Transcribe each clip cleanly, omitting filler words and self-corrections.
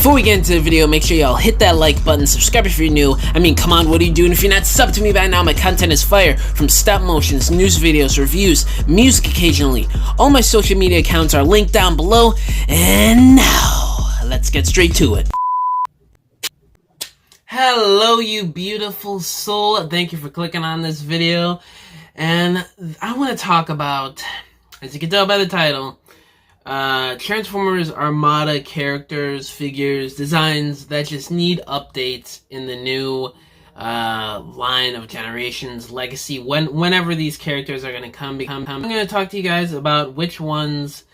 Before we get into the video, make sure y'all hit that like button, subscribe if you're new. I mean, come on, what are you doing if you're not subbed to me by now? My content is fire, from stop motions, news videos, reviews, music occasionally. All my social media accounts are linked down below, and now, let's get straight to it. Hello, you beautiful soul. Thank you for clicking on this video. And I want to talk about, as you can tell by the title, Transformers Armada characters, figures, designs that just need updates in the new line of Generations Legacy. Whenever these characters are going to come, I'm going to talk to you guys about which ones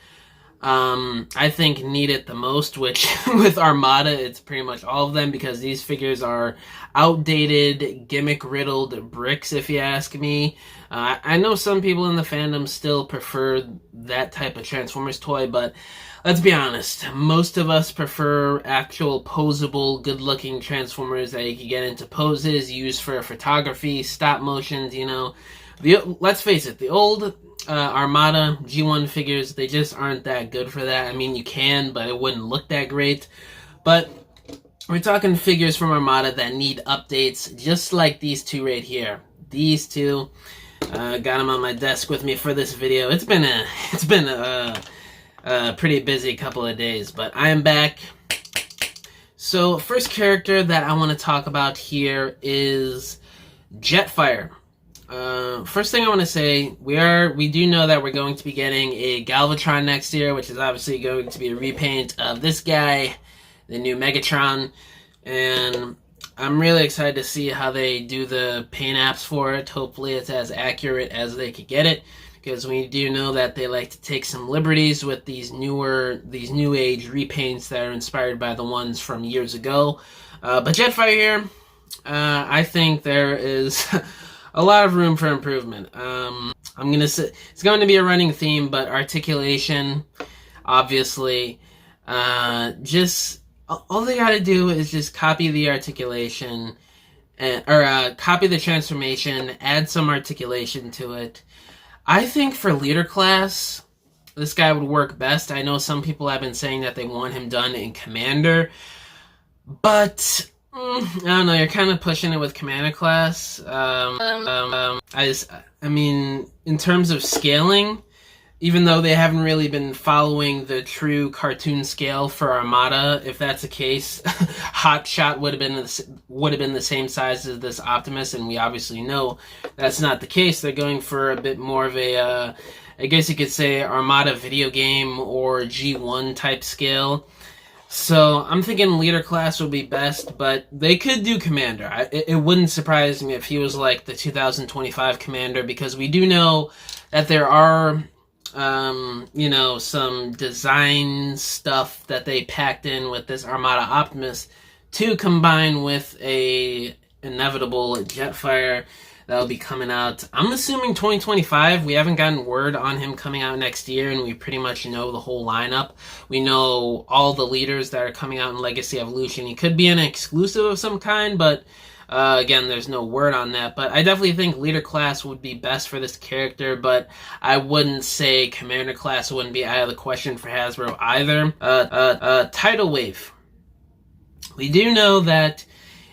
I think need it the most, which with Armada, it's pretty much all of them, because these figures are outdated, gimmick-riddled bricks, if you ask me. I know some people in the fandom still prefer that type of Transformers toy, but let's be honest, most of us prefer actual posable, good-looking Transformers that you can get into poses, use for photography, stop motions, you know. Let's face it, the old Armada G1 figures, they just aren't that good for that. I mean, you can, but it wouldn't look that great. But we're talking figures from Armada that need updates, just like these two right here. These two, got them on my desk with me for this video. It's been a pretty busy couple of days, but I am back. So, first character that I want to talk about here is Jetfire. First thing I want to say, we do know that we're going to be getting a Galvatron next year, which is obviously going to be a repaint of this guy, the new Megatron, and I'm really excited to see how they do the paint apps for it. Hopefully it's as accurate as they could get it, because we do know that they like to take some liberties with these new age repaints that are inspired by the ones from years ago. But Jetfire here, I think there is a lot of room for improvement. I'm gonna say it's going to be a running theme, but articulation, obviously, just all they gotta do is just copy the articulation, or copy the transformation, add some articulation to it. I think for leader class, this guy would work best. I know some people have been saying that they want him done in Commander, but I don't know, you're kind of pushing it with Commander class. I mean, in terms of scaling, even though they haven't really been following the true cartoon scale for Armada, if that's the case, Hotshot would have been the same size as this Optimus, and we obviously know that's not the case. They're going for a bit more of a, I guess you could say, Armada video game or G1 type scale. So I'm thinking leader class would be best, but they could do Commander. It wouldn't surprise me if he was like the 2025 Commander, because we do know that there are, you know, some design stuff that they packed in with this Armada Optimus to combine with a inevitable Jetfire that'll be coming out, I'm assuming 2025. We haven't gotten word on him coming out next year, and we pretty much know the whole lineup. We know all the leaders that are coming out in Legacy Evolution. He could be an exclusive of some kind, but again, there's no word on that. But I definitely think leader class would be best for this character, but I wouldn't say Commander class wouldn't be out of the question for Hasbro either. Tidal Wave. We do know that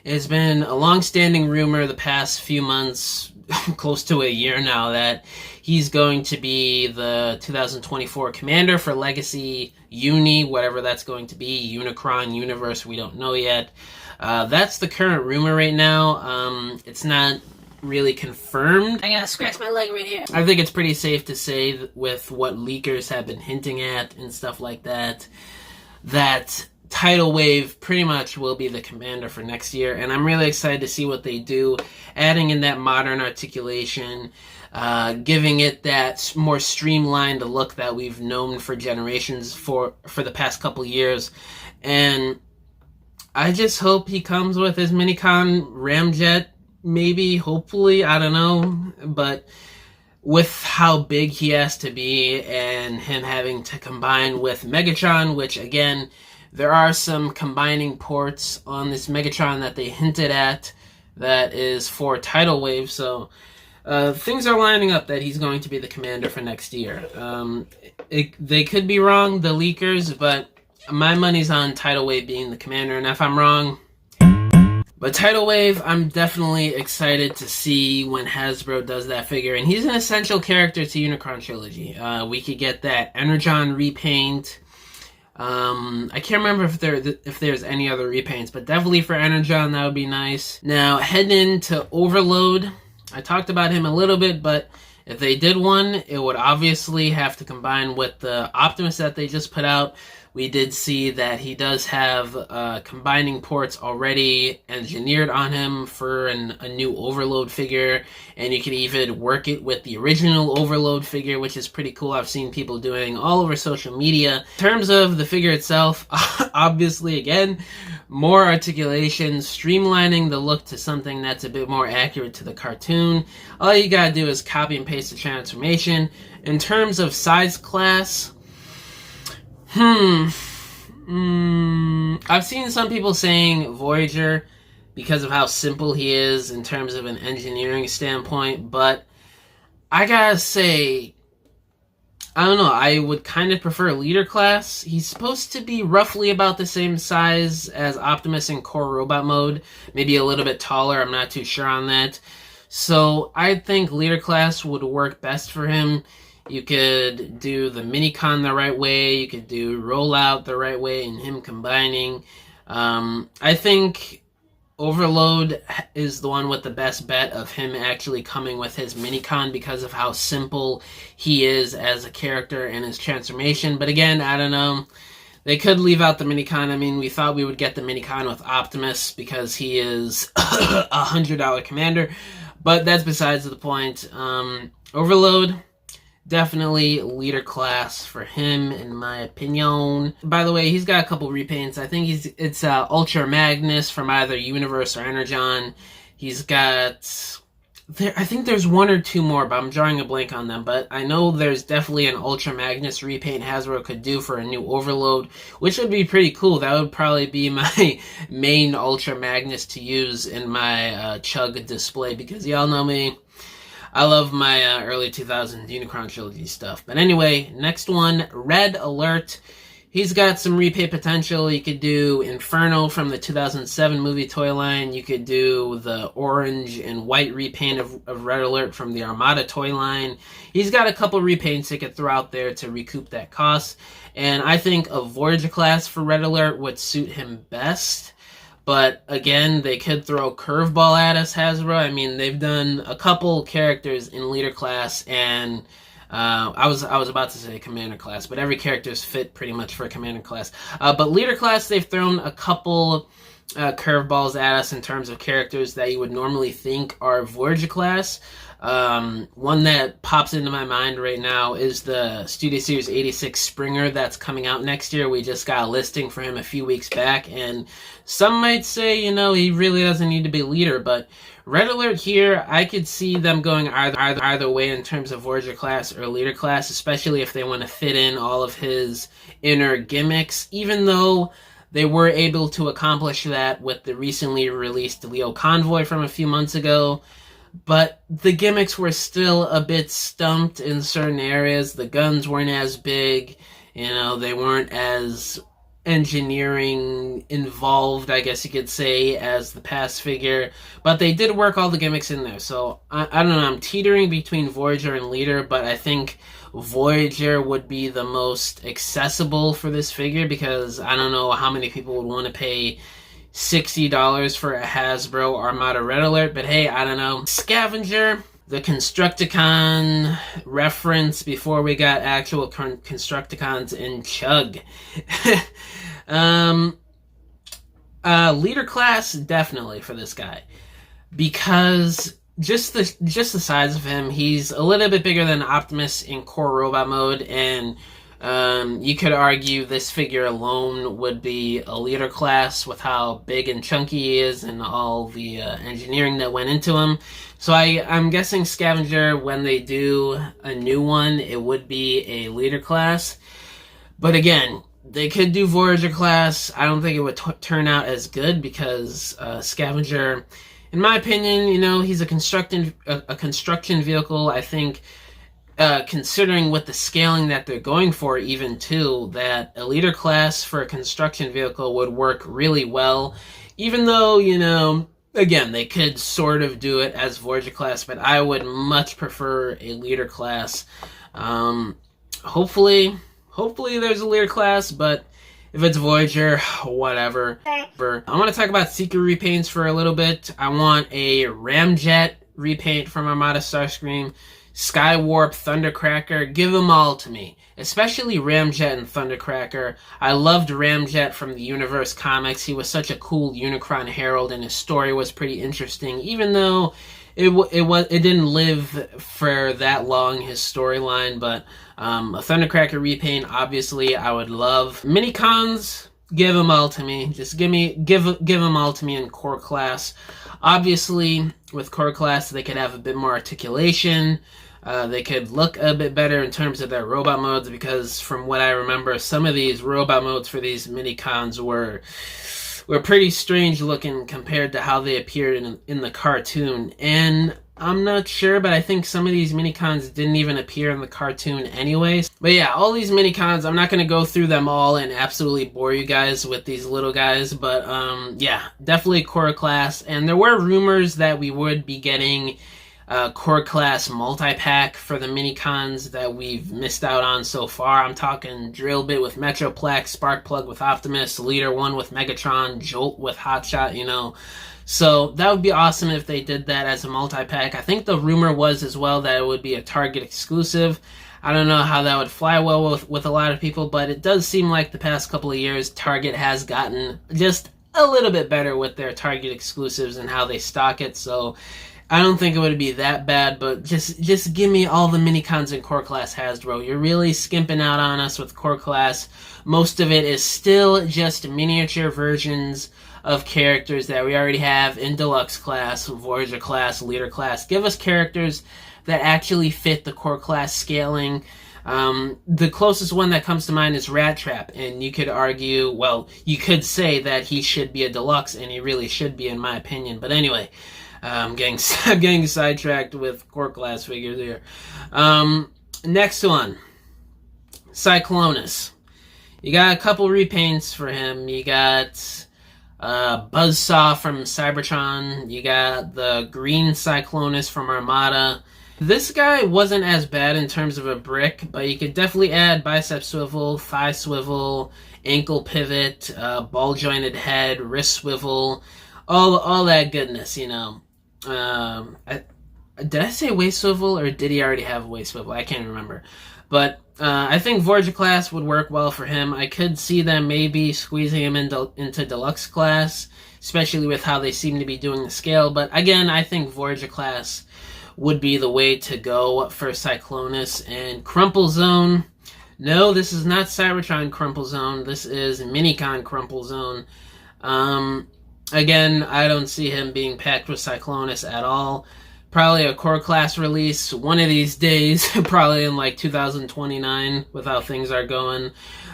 it's been a long-standing rumor the past few months, close to a year now, that he's going to be the 2024 Commander for Legacy Uni, whatever that's going to be, Unicron, Universe, we don't know yet. That's the current rumor right now. It's not really confirmed. I gotta scratch my leg right here. I think it's pretty safe to say, with what leakers have been hinting at and stuff like that, that Tidal Wave pretty much will be the Commander for next year, and I'm really excited to see what they do, adding in that modern articulation, giving it that more streamlined look that we've known for Generations for the past couple years. And I just hope he comes with his Minicon Ramjet, maybe, hopefully, I don't know, but with how big he has to be and him having to combine with Megatron, which again, there are some combining ports on this Megatron that they hinted at that is for Tidal Wave, so things are lining up that he's going to be the Commander for next year. They could be wrong, the leakers, but My money's on Tidal Wave being the commander, and if I'm wrong, but Tidal Wave, I'm definitely excited to see when Hasbro does that figure. And he's an essential character to Unicron Trilogy. We could get that Energon repaint. I can't remember if there's any other repaints, but definitely for Energon, that would be nice. Now, heading into Overload, I talked about him a little bit, but if they did one, it would obviously have to combine with the Optimus that they just put out. We did see that he does have combining ports already engineered on him for a new Overload figure, and you can even work it with the original Overload figure, which is pretty cool. I've seen people doing all over social media. In terms of the figure itself, obviously, again, more articulation, streamlining the look to something that's a bit more accurate to the cartoon. All you gotta do is copy and paste the transformation. In terms of size class, I've seen some people saying Voyager because of how simple he is in terms of an engineering standpoint, but I gotta say, I don't know, I would kind of prefer Leader Class. He's supposed to be roughly about the same size as Optimus in Core Robot Mode, maybe a little bit taller, I'm not too sure on that. So I think Leader Class would work best for him. You could do the Minicon the right way, you could do Rollout the right way, and him combining. I think Overload is the one with the best bet of him actually coming with his Minicon because of how simple he is as a character and his transformation. But again, I don't know. They could leave out the Minicon. I mean, we thought we would get the Minicon with Optimus because he is a $100 commander, but that's besides the point. Overload, definitely Leader Class for him, in my opinion. By the way, he's got a couple repaints. I think it's Ultra Magnus from either Universe or Energon. He's got... I think there's one or two more, but I'm drawing a blank on them. But I know there's definitely an Ultra Magnus repaint Hasbro could do for a new Overload, which would be pretty cool. That would probably be my main Ultra Magnus to use in my Chug display, because y'all know me. I love my early 2000s Unicron Trilogy stuff. But anyway, next one, Red Alert. He's got some repaint potential. You could do Inferno from the 2007 movie toy line. You could do the orange and white repaint of Red Alert from the Armada toy line. He's got a couple repaints he could throw out there to recoup that cost. And I think a Voyager class for Red Alert would suit him best. But again, they could throw curveball at us, Hasbro. I mean, they've done a couple characters in Leader Class, and I was about to say Commander Class, but every character is fit pretty much for Commander Class. But Leader Class, they've thrown a couple curveballs at us in terms of characters that you would normally think are Voyager Class. One that pops into my mind right now is the Studio Series 86 Springer that's coming out next year. We just got a listing for him a few weeks back, and some might say, you know, he really doesn't need to be leader, but Red Alert here, I could see them going either way in terms of Voyager class or Leader class, especially if they want to fit in all of his inner gimmicks, even though they were able to accomplish that with the recently released Leo Convoy from a few months ago. But the gimmicks were still a bit stumped in certain areas. The guns weren't as big, you know, they weren't as engineering involved, I guess you could say, as the past figure. But they did work all the gimmicks in there. So, I don't know, I'm teetering between Voyager and Leader, but I think Voyager would be the most accessible for this figure, because I don't know how many people would want to pay $60 for a Hasbro Armada Red Alert, but hey, I don't know. Scavenger, the Constructicon reference before we got actual Constructicons in Chug. Leader class, definitely for this guy, because just the size of him, he's a little bit bigger than Optimus in Core Robot Mode, and you could argue this figure alone would be a Leader class with how big and chunky he is and all the engineering that went into him. So I'm guessing Scavenger, when they do a new one, it would be a Leader class. But again, they could do Voyager class. I don't think it would turn out as good, because Scavenger, in my opinion, you know, he's a construction vehicle. I think considering with the scaling that they're going for, even too, that a leader class for a construction vehicle would work really well. Even though, you know, again, they could sort of do it as Voyager class, but I would much prefer a leader class. Hopefully there's a leader class, but if it's Voyager, whatever. I want to talk about secret repaints for a little bit. I want a Ramjet repaint from Armada Starscream, Skywarp, Thundercracker, give them all to me. Especially Ramjet and Thundercracker. I loved Ramjet from the Universe comics. He was such a cool Unicron herald, and his story was pretty interesting, even though it didn't live for that long, his storyline. But a Thundercracker repaint, obviously, I would love. Minicons, give them all to me. Just give them all to me in core class. Obviously, with core class, they could have a bit more articulation. They could look a bit better in terms of their robot modes, because from what I remember, some of these robot modes for these minicons were pretty strange looking compared to how they appeared in the cartoon. And I'm not sure, but I think some of these minicons didn't even appear in the cartoon anyways. But yeah, all these minicons, I'm not going to go through them all and absolutely bore you guys with these little guys, but yeah, definitely core class. And there were rumors that we would be getting core class multi-pack for the minicons that we've missed out on so far. I'm talking Drill Bit with Metroplex, Sparkplug with Optimus, Leader 1 with Megatron, Jolt with Hotshot, you know. So that would be awesome if they did that as a multi-pack. I think the rumor was as well that it would be a Target exclusive. I don't know how that would fly well with a lot of people, but it does seem like the past couple of years Target has gotten just a little bit better with their Target exclusives and how they stock it. So I don't think it would be that bad, but just give me all the minicons in core class, Hasbro. You're really skimping out on us with core class. Most of it is still just miniature versions of characters that we already have in deluxe class, Voyager class, leader class. Give us characters that actually fit the core class scaling. The closest one that comes to mind is Rat Trap, and you could argue, well, you could say that he should be a deluxe, and he really should be, in my opinion. But anyway, I'm getting sidetracked with core class figures here. Next one, Cyclonus. You got a couple repaints for him. You got Buzzsaw from Cybertron. You got the green Cyclonus from Armada. This guy wasn't as bad in terms of a brick, but you could definitely add bicep swivel, thigh swivel, ankle pivot, ball jointed head, wrist swivel, all that goodness, you know. Did I say waist swivel, or did he already have a waist swivel? I can't remember. But I think Voyager class would work well for him. I could see them maybe squeezing him into deluxe class, especially with how they seem to be doing the scale. But again, I think Voyager class would be the way to go for Cyclonus. And Crumple Zone. No, this is not Cybertron Crumple Zone. This is Minicon Crumple Zone. Again, I don't see him being packed with Cyclonus at all. Probably a core class release one of these days, probably in like 2029 with how things are going.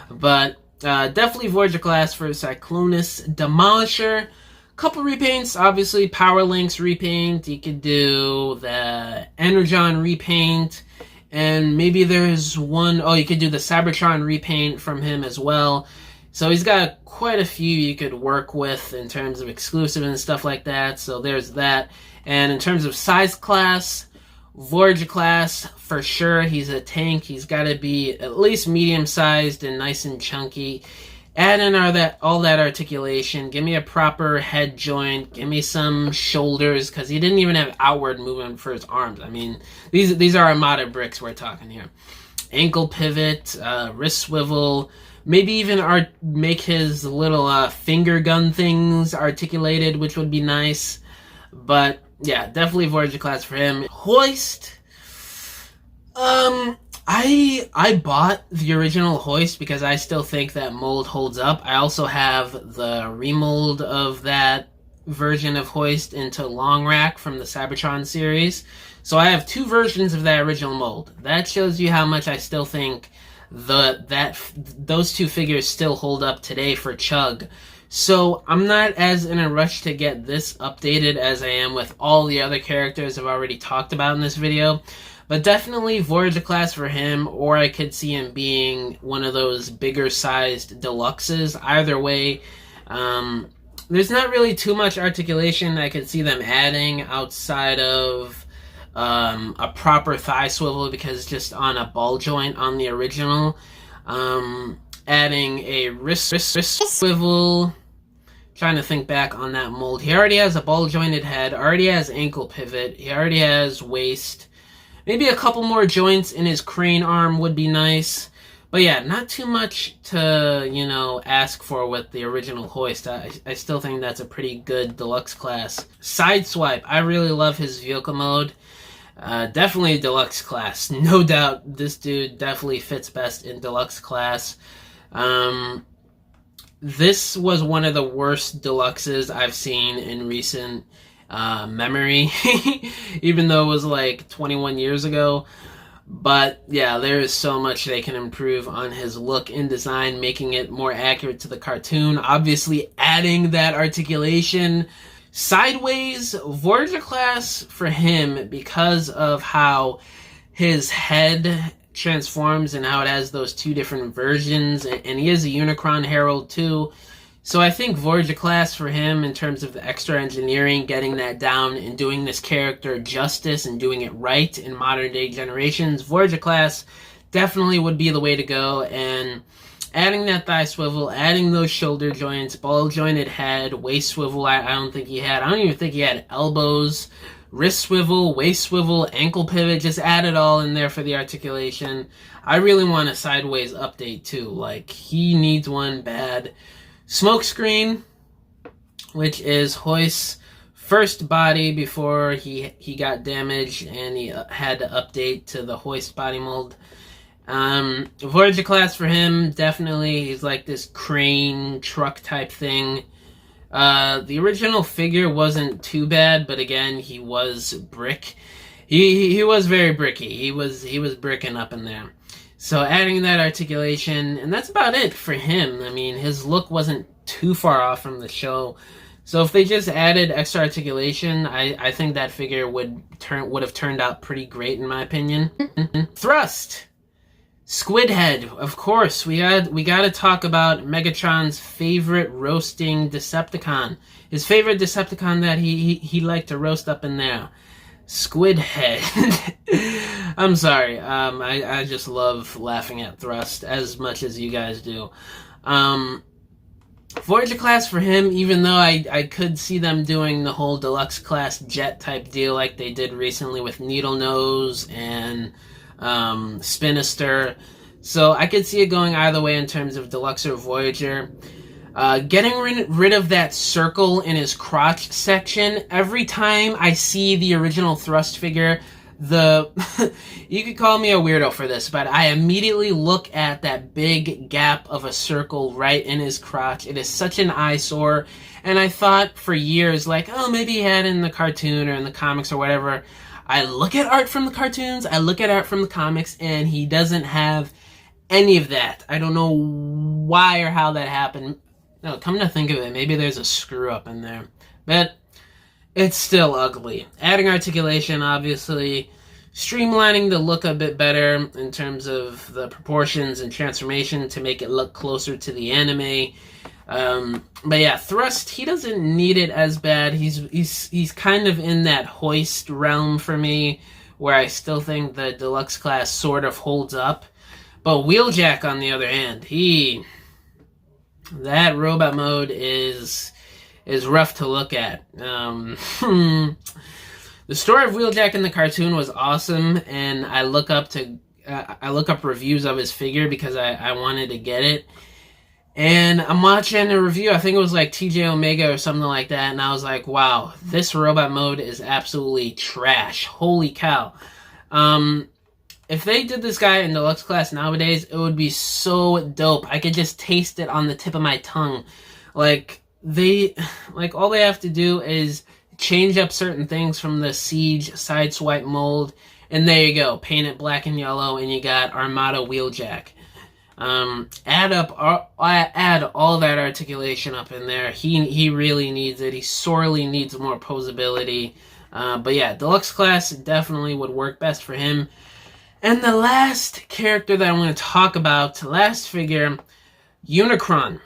But definitely Voyager class for Cyclonus. Demolisher, couple repaints, obviously Power Links repaint. You could do the Energon repaint, and maybe there's one, oh, you could do the Cybertron repaint from him as well. So he's got quite a few you could work with in terms of exclusive and stuff like that. So there's that. And in terms of size class, Voyager class, for sure, he's a tank. He's got to be at least medium-sized and nice and chunky. Add in all that articulation. Give me a proper head joint. Give me some shoulders, because he didn't even have outward movement for his arms. I mean, these are Armada bricks we're talking here. Ankle pivot, wrist swivel. Maybe even make his little finger gun things articulated, which would be nice. But yeah, definitely Voyager class for him. Hoist. I bought the original Hoist because I still think that mold holds up. I also have the remold of that version of Hoist into Long Rack from the Cybertron series. So I have two versions of that original mold. That shows you how much I still think those two figures still hold up today for Chug. So I'm not as in a rush to get this updated as I am with all the other characters I've already talked about in this video. But definitely Voyager class for him, or I could see him being one of those bigger sized deluxes. Either way, there's not really too much articulation I could see them adding outside of a proper thigh swivel, because just on a ball joint on the original. Adding a wrist swivel. Trying to think back on that mold. He already has a ball jointed head, already has ankle pivot, he already has waist. Maybe a couple more joints in his crane arm would be nice. But yeah, not too much to, ask for with the original hoist. I still think that's a pretty good deluxe class. Sideswipe, I really love his vehicle mode. Definitely deluxe class. No doubt this dude definitely fits best in deluxe class. This was one of the worst deluxes I've seen in recent memory, even though it was like 21 years ago. But yeah, there is so much they can improve on his look and design, making it more accurate to the cartoon. Obviously, adding that articulation. Sideways, Voyager class for him, because of how his head transforms and how it has those two different versions, and he is a Unicron Herald too. So I think Voyager class for him, in terms of the extra engineering, getting that down and doing this character justice and doing it right in modern day generations, Voyager class definitely would be the way to go. And adding that thigh swivel, adding those shoulder joints, ball jointed head, waist swivel, I don't think he had. I don't even think he had elbows. Wrist swivel, waist swivel, ankle pivot, just add it all in there for the articulation. I really want a sideways update too. Like, he needs one bad. Smokescreen, which is Hoist's first body before he got damaged and he had to update to the Hoist body mold. Voyager class for him, definitely, he's like this crane truck type thing. The original figure wasn't too bad, but again, he was brick. He was very bricky. He was bricking up in there. So adding that articulation, and that's about it for him. I mean, his look wasn't too far off from the show. So if they just added extra articulation, I think that figure would have turned out pretty great, in my opinion. Thrust. Squid Head, of course. We got to talk about Megatron's favorite roasting Decepticon. His favorite Decepticon that he liked to roast up in there. Squid Head. I'm sorry. I just love laughing at Thrust as much as you guys do. Voyager class for him, even though I could see them doing the whole deluxe class jet type deal like they did recently with Needle Nose and Spinister. So I could see it going either way in terms of deluxe or Voyager. Getting rid of that circle in his crotch section. Every time I see the original Thrust figure, you could call me a weirdo for this, but I immediately look at that big gap of a circle right in his crotch. It is such an eyesore, and I thought for years, like, oh, maybe he had it in the cartoon or in the comics or whatever. I look at art from the cartoons, I look at art from the comics, and he doesn't have any of that. I don't know why or how that happened. No, come to think of it, maybe there's a screw up in there. But it's still ugly. Adding articulation, obviously. Streamlining the look a bit better in terms of the proportions and transformation to make it look closer to the anime. But yeah, Thrust, he doesn't need it as bad. He's kind of in that Hoist realm for me, where I still think the deluxe class sort of holds up. But Wheeljack, on the other hand, that robot mode is rough to look at. The story of Wheeljack in the cartoon was awesome, and I look up reviews of his figure because I wanted to get it. And I'm watching a review, I think it was like TJ Omega or something like that, and I was like, wow, this robot mode is absolutely trash. Holy cow. If they did this guy in deluxe class nowadays, it would be so dope. I could just taste it on the tip of my tongue. All they have to do is change up certain things from the Siege Sideswipe mold, and there you go. Paint it black and yellow, and you got Armada Wheeljack. Add all that articulation up in there. He really needs it. He sorely needs more posability. But yeah, deluxe class definitely would work best for him. And the last character that I'm going to talk about, last figure, Unicron.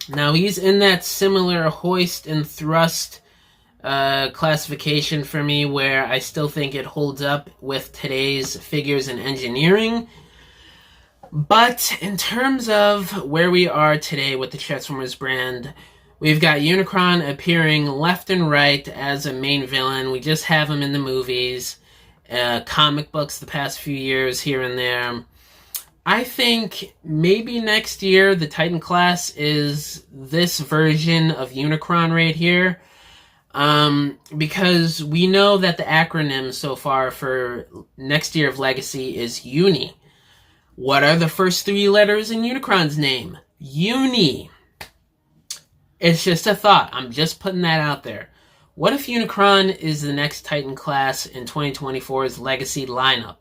Now, he's in that similar hoist and thrust classification for me, where I still think it holds up with today's figures and engineering. But in terms of where we are today with the Transformers brand, we've got Unicron appearing left and right as a main villain. We just have him in the movies, comic books the past few years here and there. I think maybe next year the Titan class is this version of Unicron right here. Because we know that the acronym so far for next year of Legacy is Uni. What are the first 3 letters in Unicron's name? Uni. It's just a thought. I'm just putting that out there. What if Unicron is the next Titan class in 2024's Legacy lineup?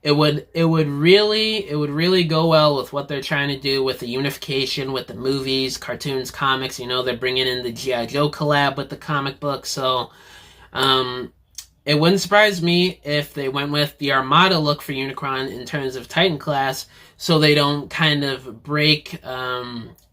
It would really go well with what they're trying to do with the unification with the movies, cartoons, comics. You know, they're bringing in the G.I. Joe collab with the comic book. So it wouldn't surprise me if they went with the Armada look for Unicron in terms of Titan class, so they don't kind of break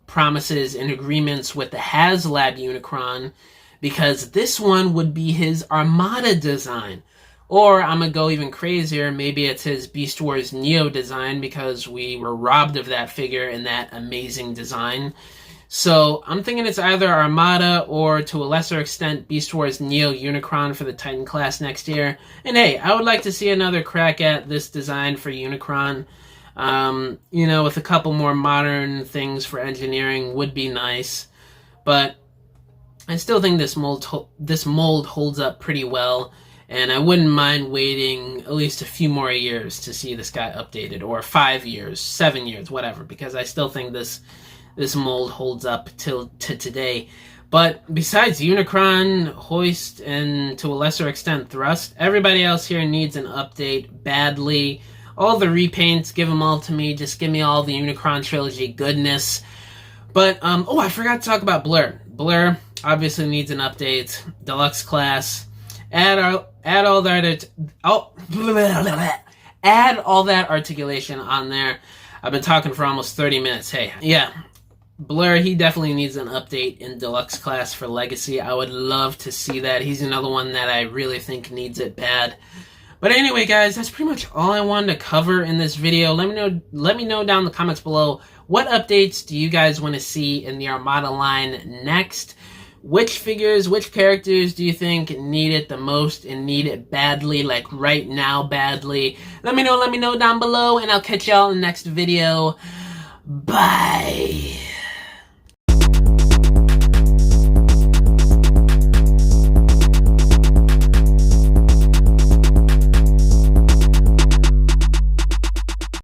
promises and agreements with the HasLab Unicron, because this one would be his Armada design. Or I'm going to go even crazier, maybe it's his Beast Wars Neo design, because we were robbed of that figure and that amazing design. So I'm thinking it's either Armada or, to a lesser extent, Beast Wars Neo Unicron for the Titan class next year. And hey, I would like to see another crack at this design for Unicron. You know, with a couple more modern things for engineering would be nice. But I still think this mold holds up pretty well. And I wouldn't mind waiting at least a few more years to see this guy updated, or 5 years, 7 years, whatever, because I still think this mold holds up to today. But besides Unicron, Hoist, and to a lesser extent Thrust, everybody else here needs an update badly. All the repaints, give them all to me. Just give me all the Unicron trilogy goodness. But, oh, I forgot to talk about Blur. Blur obviously needs an update. Deluxe class. Add all that articulation on there. I've been talking for almost 30 minutes. Hey, yeah, Blur, he definitely needs an update in deluxe class for Legacy. I would love to see that. He's another one that I really think needs it bad. But anyway, guys, that's pretty much all I wanted to cover in this video. Let me know down in the comments below, what updates do you guys want to see in the Armada line next? Which figures, which characters do you think need it the most and need it badly, like right now badly? Let me know down below, and I'll catch y'all in the next video. Bye.